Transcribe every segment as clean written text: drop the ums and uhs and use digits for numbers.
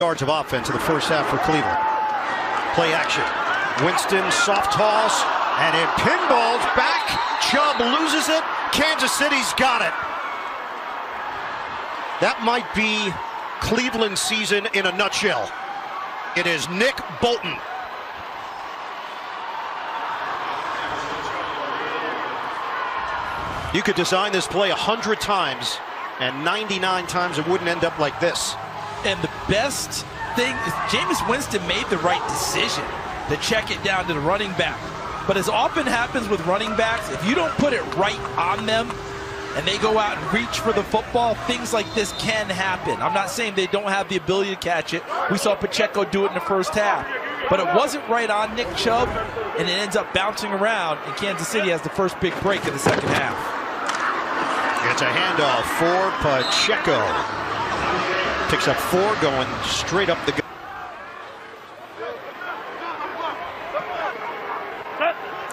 Yards of offense in the first half for Cleveland. Play action. Winston, soft toss, and it pinballs back. Chubb loses it. Kansas City's got it. That might be Cleveland's season in a nutshell. It is Nick Bolton. You could design this play 100 times, and 99 times it wouldn't end up like this. And the best thing is Jameis Winston made the right decision to check it down to the running back. But as often happens with running backs, if you don't put it right on them and they go out and reach for the football, things like this can happen. I'm not saying they don't have the ability to catch it. We saw Pacheco do it in the first half. But it wasn't right on Nick Chubb, and it ends up bouncing around, and Kansas City has the first big break in the second half. It's a handoff for Pacheco. Picks up 4, going straight up the gut.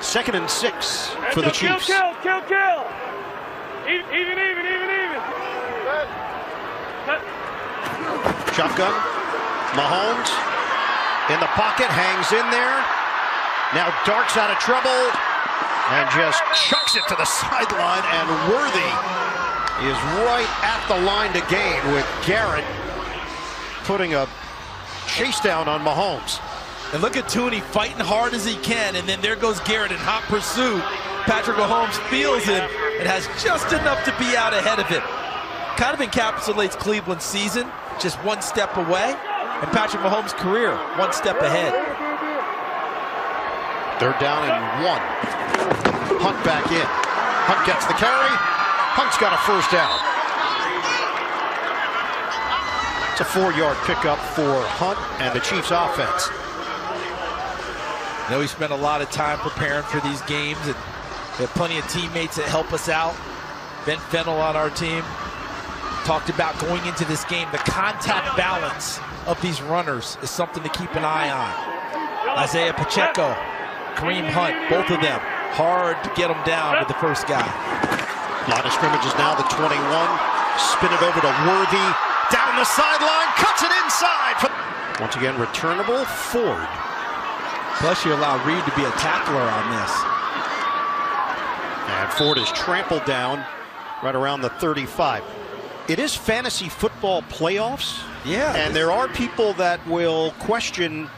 Second and 6 for the Chiefs. Kill. Even. Shotgun. Mahomes in the pocket, hangs in there. Now darts out of trouble and just chucks it to the sideline, and Worthy is right at the line to gain, with Garrett putting a chase down on Mahomes. And look at Tooney fighting hard as he can, and then there goes Garrett in hot pursuit. Patrick Mahomes feels him and has just enough to be out ahead of him. Kind of encapsulates Cleveland's season, just one step away, and Patrick Mahomes' career one step ahead. They're down and 1. Hunt back in. Hunt gets the carry. Hunt's got a first down. It's a 4-yard pickup for Hunt and the Chiefs offense. I know we spent a lot of time preparing for these games, and we have plenty of teammates that help us out. Ben Fennell on our team talked about going into this game, the contact balance of these runners is something to keep an eye on. Isaiah Pacheco, Kareem Hunt, both of them, hard to get them down with the first guy. Line of scrimmage is now the 21. Spin it over to Worthy. Down the sideline, cuts it inside. Once again, returnable Ford. Plus you allow Reed to be a tackler on this. And Ford is trampled down right around the 35. It is fantasy football playoffs. Yeah. And there are people that will question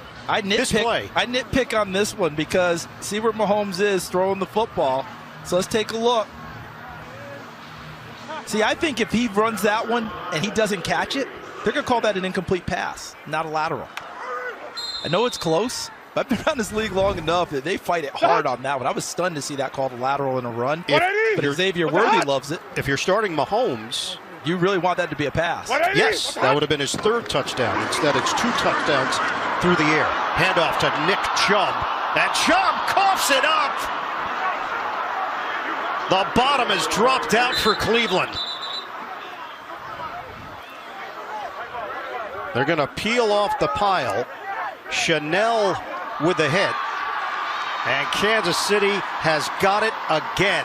this play. I nitpick on this one because see where Mahomes is throwing the football. So let's take a look. See, I think if he runs that one and he doesn't catch it, they're going to call that an incomplete pass, not a lateral. I know it's close, but I've been around this league long enough that they fight it hard on that one. I was stunned to see that called a lateral in a run. But Xavier Worthy loves it. If you're starting Mahomes, you really want that to be a pass. Yes, that would have been his 3rd touchdown. Instead, it's 2 touchdowns through the air. Handoff to Nick Chubb. And Chubb coughs it up. The bottom is dropped out for Cleveland. They're going to peel off the pile. Chanel with the hit. And Kansas City has got it again.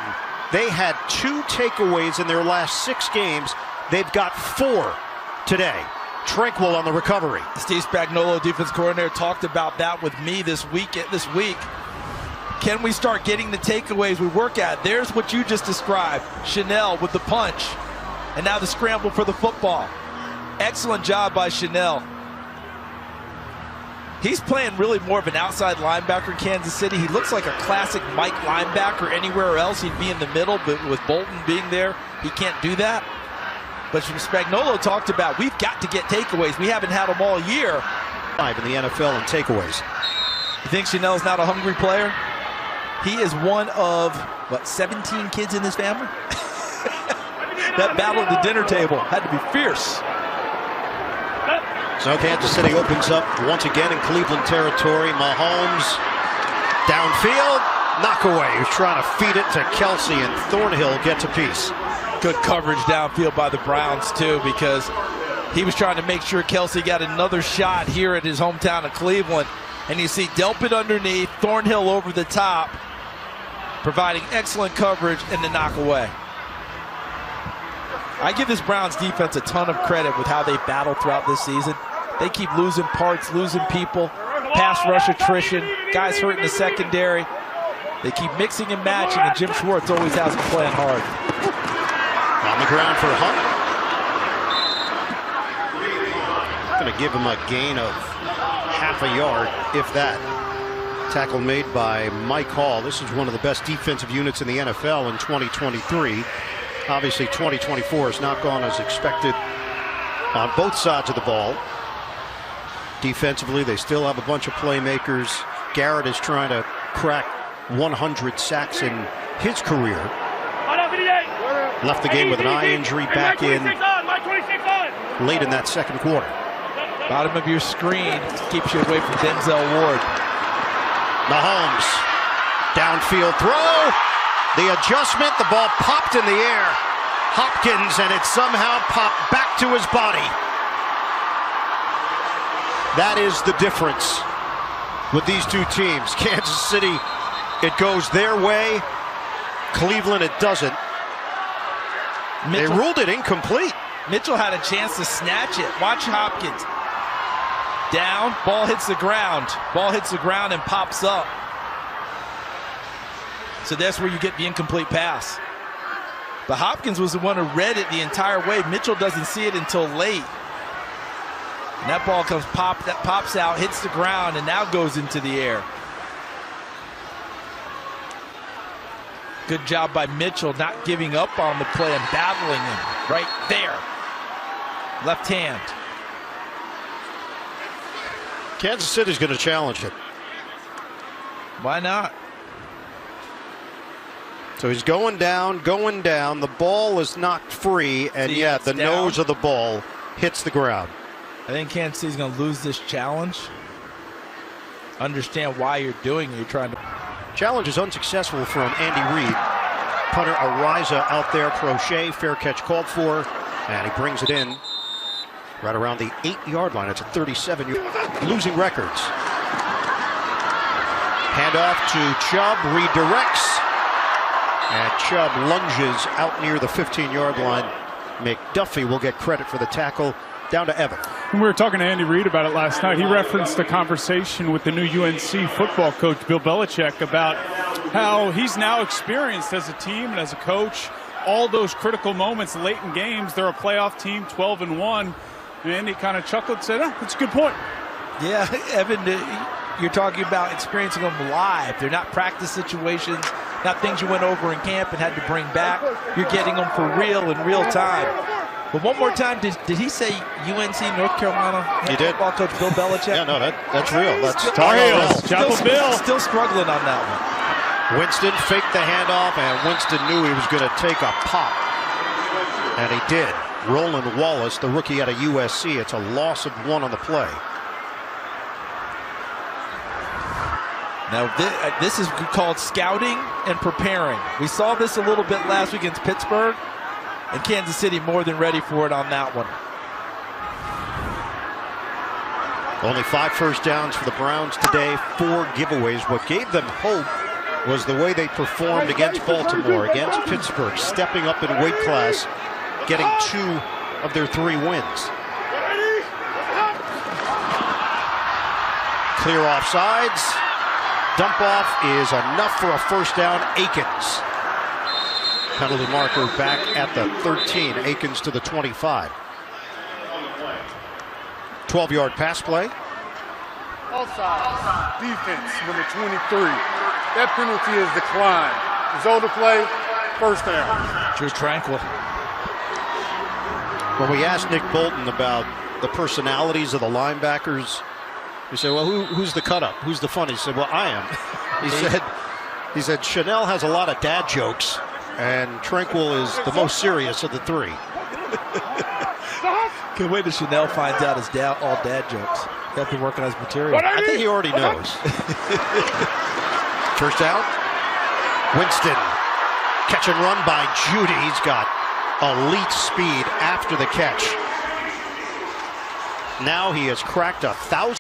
They had 2 takeaways in their last 6 games. They've got 4 today. Tranquil on the recovery. Steve Spagnuolo, defense coordinator, talked about that with me this week. Can we start getting the takeaways we work at? There's what you just described. Chanel with the punch. And now the scramble for the football. Excellent job by Chanel. He's playing really more of an outside linebacker in Kansas City. He looks like a classic Mike linebacker. Anywhere else, he'd be in the middle, but with Bolton being there, he can't do that. But Spagnuolo talked about, we've got to get takeaways. We haven't had them all year. 5 in the NFL in takeaways. You think Chanel's not a hungry player? He is one of, 17 kids in his family? That battle at the dinner table had to be fierce. So Kansas City opens up once again in Cleveland territory. Mahomes downfield, knock away. He's trying to feed it to Kelsey, and Thornhill gets a piece. Good coverage downfield by the Browns too, because he was trying to make sure Kelsey got another shot here at his hometown of Cleveland. And you see Delpit underneath, Thornhill over the top, providing excellent coverage and the knock away. I give this Browns defense a ton of credit with how they battled throughout this season. They keep losing parts, losing people, pass rush attrition, guys hurt in the secondary. They keep mixing and matching, and Jim Schwartz always has them playing hard. On the ground for Hunt. Going to give him a gain of half a yard, if that. Tackle made by Mike Hall. This is one of the best defensive units in the NFL in 2023. Obviously, 2024 has not gone as expected on both sides of the ball. Defensively, they still have a bunch of playmakers. Garrett is trying to crack 100 sacks in his career. Left the game with an eye injury, back in late in that second quarter. Bottom of your screen keeps you away from Denzel Ward. Mahomes, downfield throw. The adjustment, the ball popped in the air. Hopkins, and it somehow popped back to his body. That is the difference with these two teams. Kansas City, it goes their way. Cleveland, it doesn't. They ruled it incomplete. Mitchell had a chance to snatch it. Watch Hopkins. Down, ball hits the ground. Ball hits the ground and pops up. So that's where you get the incomplete pass. But Hopkins was the one who read it the entire way. Mitchell doesn't see it until late. And that ball pops out, hits the ground, and now goes into the air. Good job by Mitchell not giving up on the play and battling him right there. Left hand. Kansas City's going to challenge it. Why not? So he's going down. The ball is knocked free, and yeah, the nose of the ball hits the ground. I think Kansas City's going to lose this challenge. Understand why you're doing it. You're trying to. Challenge is unsuccessful from Andy Reid. Punter Ariza out there, crochet, fair catch called for, and he brings it in right around the 8-yard line. It's a 37-yard losing records. Handoff to Chubb, redirects, and Chubb lunges out near the 15-yard line. McDuffie will get credit for the tackle. Down to Evan. We were talking to Andy Reid about it last night. He referenced a conversation with the new UNC football coach, Bill Belichick, about how he's now experienced as a team and as a coach all those critical moments late in games. They're a playoff team, 12-1. And he kind of chuckled and said, that's a good point. Yeah, Evan, you're talking about experiencing them live. They're not practice situations, not things you went over in camp and had to bring back. You're getting them for real in real time. But one more time, did he say UNC North Carolina? He did. Football coach Bill Belichick? Yeah, no, that's real. That's Tar Heels. Still struggling on that one. Winston faked the handoff, and Winston knew he was going to take a pop. And he did. Roland Wallace, the rookie out of USC, it's a loss of 1 on the play. Now, this is called scouting and preparing. We saw this a little bit last week against Pittsburgh. And Kansas City more than ready for it on that one. Only 5 first downs for the Browns today, 4 giveaways. What gave them hope was the way they performed against Baltimore, against Pittsburgh, stepping up in weight class, getting 2 of their 3 wins. Clear offsides. Dump off is enough for a first down. Akins. Penalty marker back at the 13. Akins to the 25. 12-yard pass play. Offside. Defense, number 23. That penalty is declined. Result of play, first down. Just tranquil. When we asked Nick Bolton about the personalities of the linebackers, we said, well, who's the cut-up? Who's the funny? He said, well, I am. He said, Chanel has a lot of dad jokes, and Tranquil is the most serious of the 3. Can't wait till Chanel finds out his all dad jokes. He'll have to work on his material. I think he already knows. First down. Winston. Catch and run by Judy. He's got elite speed after the catch. Now he has cracked 1,000.